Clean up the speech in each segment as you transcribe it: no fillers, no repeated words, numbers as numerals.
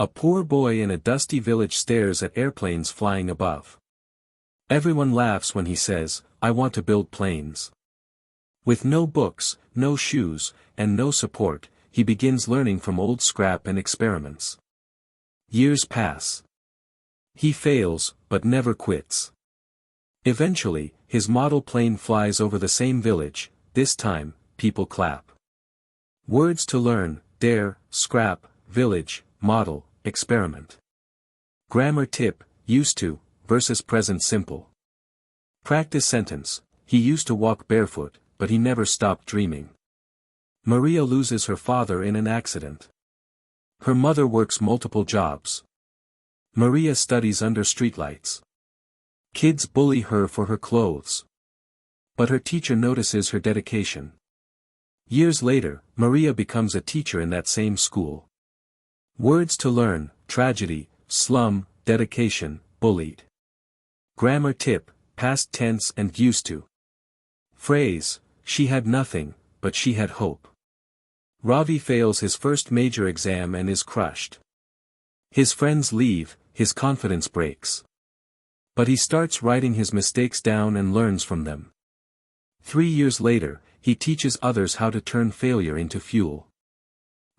A poor boy in a dusty village stares at airplanes flying above. Everyone laughs when he says, "I want to build planes." With no books, no shoes, and no support, he begins learning from old scrap and experiments. Years pass. He fails, but never quits. Eventually, his model plane flies over the same village. This time, people clap. Words to learn: dare, scrap, village, model, experiment. Grammar tip: used to, versus present simple. Practice sentence: he used to walk barefoot, but he never stopped dreaming. Maria loses her father in an accident. Her mother works multiple jobs. Maria studies under streetlights. Kids bully her for her clothes. But her teacher notices her dedication. Years later, Maria becomes a teacher in that same school. Words to learn: tragedy, slum, dedication, bullied. Grammar tip: past tense and used to. Phrase: she had nothing, but she had hope. Ravi fails his first major exam and is crushed. His friends leave, his confidence breaks. But he starts writing his mistakes down and learns from them. 3 years later, he teaches others how to turn failure into fuel.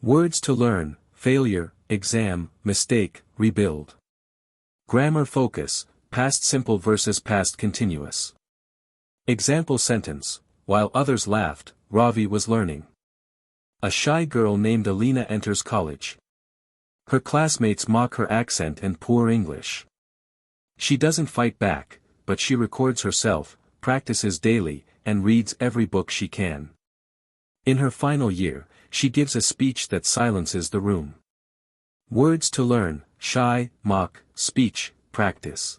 Words to learn: failure, exam, mistake, rebuild. Grammar focus: past simple versus past continuous. Example sentence: while others laughed, Ravi was learning. A shy girl named Alina enters college. Her classmates mock her accent and poor English. She doesn't fight back, but she records herself, practices daily, and reads every book she can. In her final year, she gives a speech that silences the room. Words to learn: shy, mock, speech, practice.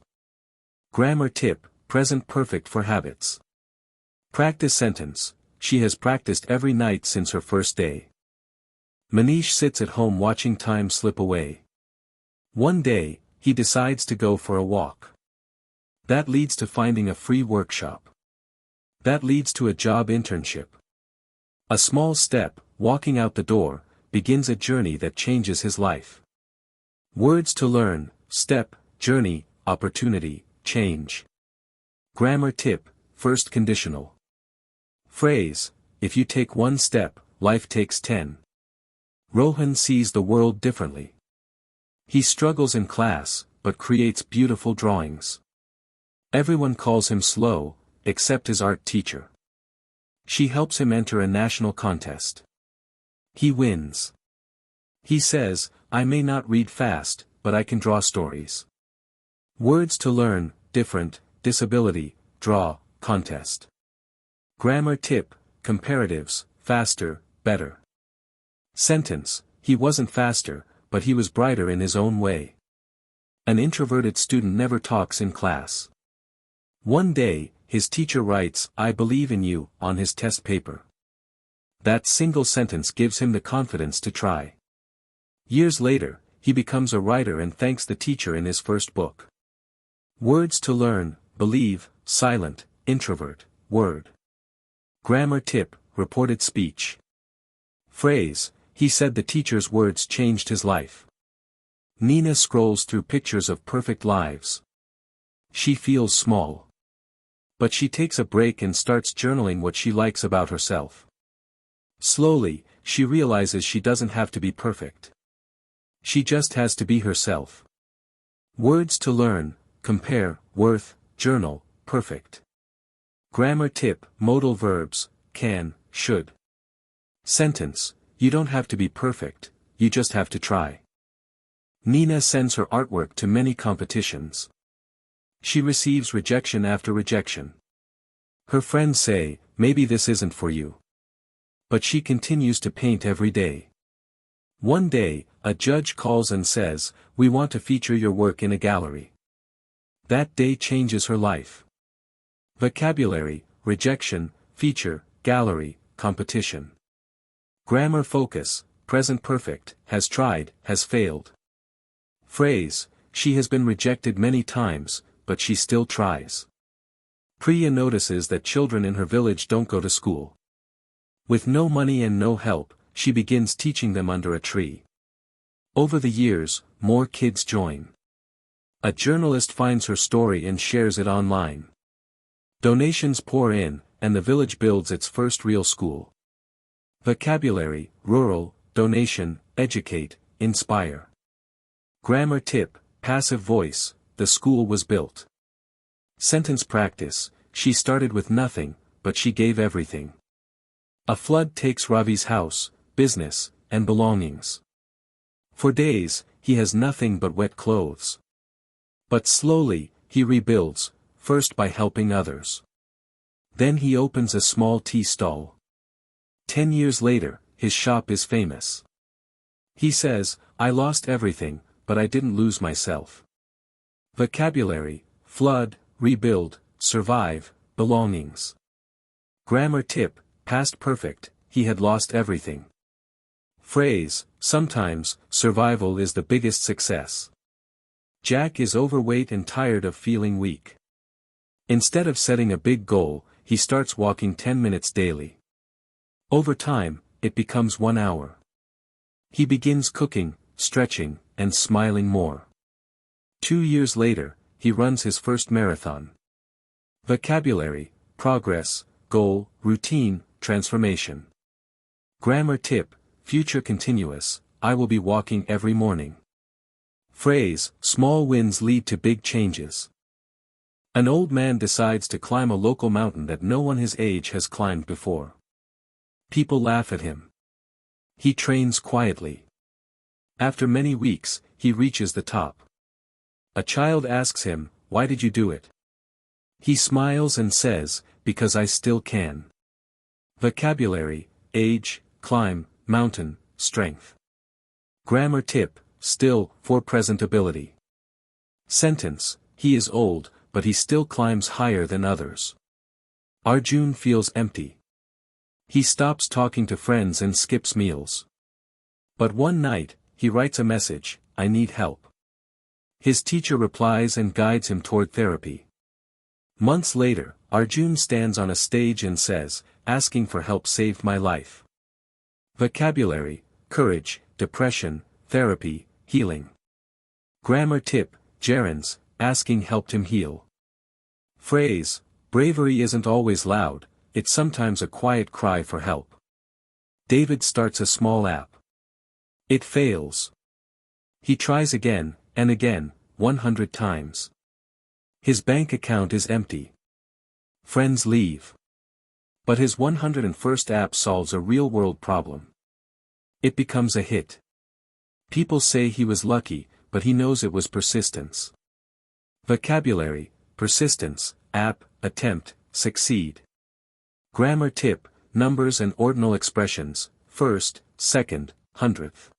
Grammar tip: present perfect for habits. Practice sentence: she has practiced every night since her first day. Manish sits at home watching time slip away. One day, he decides to go for a walk. That leads to finding a free workshop. That leads to a job internship. A small step, walking out the door, begins a journey that changes his life. Words to learn: step, journey, opportunity, change. Grammar tip: first conditional. Phrase: if you take one step, life takes 10. Rohan sees the world differently. He struggles in class, but creates beautiful drawings. Everyone calls him slow, except his art teacher. She helps him enter a national contest. He wins. He says, "I may not read fast, but I can draw stories." Words to learn: different, disability, draw, contest. Grammar tip: comparatives: faster, better. Sentence: he wasn't faster, but he was brighter in his own way. An introverted student never talks in class. One day, his teacher writes, "I believe in you," on his test paper. That single sentence gives him the confidence to try. Years later, he becomes a writer and thanks the teacher in his first book. Words to learn: believe, silent, introvert, word. Grammar tip: reported speech. Phrase: he said the teacher's words changed his life. Nina scrolls through pictures of perfect lives. She feels small. But she takes a break and starts journaling what she likes about herself. Slowly, she realizes she doesn't have to be perfect. She just has to be herself. Words to learn: compare, worth, journal, perfect. Grammar tip: modal verbs: can, should. Sentence: you don't have to be perfect, you just have to try. Nina sends her artwork to many competitions. She receives rejection after rejection. Her friends say, "Maybe this isn't for you." But she continues to paint every day. One day, a judge calls and says, "We want to feature your work in a gallery." That day changes her life. Vocabulary: rejection, feature, gallery, competition. Grammar focus: present perfect, has tried, has failed. Phrase: she has been rejected many times, but she still tries. Priya notices that children in her village don't go to school. With no money and no help, she begins teaching them under a tree. Over the years, more kids join. A journalist finds her story and shares it online. Donations pour in, and the village builds its first real school. Vocabulary: rural, donation, educate, inspire. Grammar tip: passive voice, the school was built. Sentence practice: she started with nothing, but she gave everything. A flood takes Ravi's house, business, and belongings. For days, he has nothing but wet clothes. But slowly, he rebuilds, first by helping others. Then he opens a small tea stall. 10 years later, his shop is famous. He says, "I lost everything, but I didn't lose myself." Vocabulary: flood, rebuild, survive, belongings. Grammar tip: past perfect, he had lost everything. Phrase: sometimes, survival is the biggest success. Jack is overweight and tired of feeling weak. Instead of setting a big goal, he starts walking 10 minutes daily. Over time, it becomes 1 hour. He begins cooking, stretching, and smiling more. 2 years later, he runs his first marathon. Vocabulary: progress, goal, routine, transformation. Grammar tip: future continuous, I will be walking every morning. Phrase: small wins lead to big changes. An old man decides to climb a local mountain that no one his age has climbed before. People laugh at him. He trains quietly. After many weeks, he reaches the top. A child asks him, "Why did you do it?" He smiles and says, "Because I still can." Vocabulary: age, climb, mountain, strength. Grammar tip: still, for presentability. Sentence: he is old, but he still climbs higher than others. Arjun feels empty. He stops talking to friends and skips meals. But one night, he writes a message, "I need help." His teacher replies and guides him toward therapy. Months later, Arjun stands on a stage and says, "Asking for help saved my life." Vocabulary: courage, depression, therapy, healing. Grammar tip: gerunds, asking helped him heal. Phrase: bravery isn't always loud, it's sometimes a quiet cry for help. David starts a small app. It fails. He tries again, and again, 100 times. His bank account is empty. Friends leave. But his 101st app solves a real-world problem. It becomes a hit. People say he was lucky, but he knows it was persistence. Vocabulary: persistence, app, attempt, succeed. Grammar tip: numbers and ordinal expressions, first, second, 100th.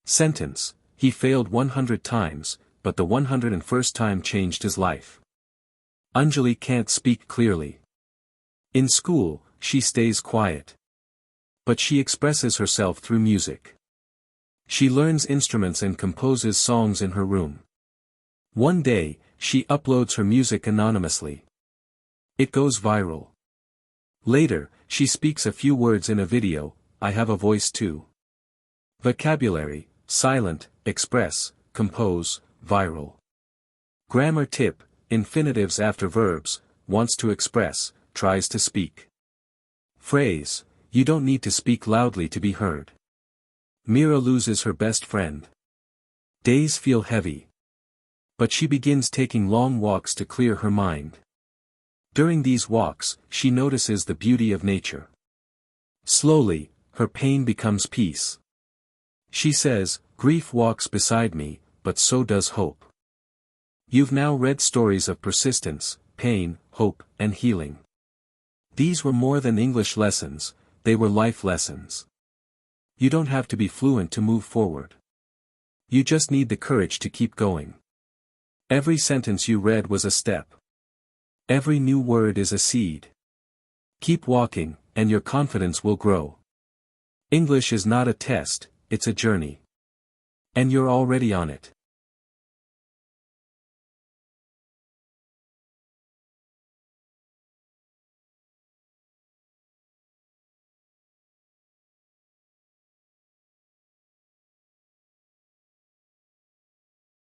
Sentence: he failed 100 times, but the 101st time changed his life. Anjali can't speak clearly. In school, she stays quiet. But she expresses herself through music. She learns instruments and composes songs in her room. One day, she uploads her music anonymously. It goes viral. Later, she speaks a few words in a video, "I have a voice too." Vocabulary: silent, express, compose, viral. Grammar tip: infinitives after verbs, wants to express, tries to speak. Phrase: you don't need to speak loudly to be heard. Mira loses her best friend. Days feel heavy. But she begins taking long walks to clear her mind. During these walks, she notices the beauty of nature. Slowly, her pain becomes peace. She says, "Grief walks beside me, but so does hope." You've now read stories of persistence, pain, hope, and healing. These were more than English lessons, they were life lessons. You don't have to be fluent to move forward. You just need the courage to keep going. Every sentence you read was a step. Every new word is a seed. Keep walking, and your confidence will grow. English is not a test, it's a journey. And you're already on it.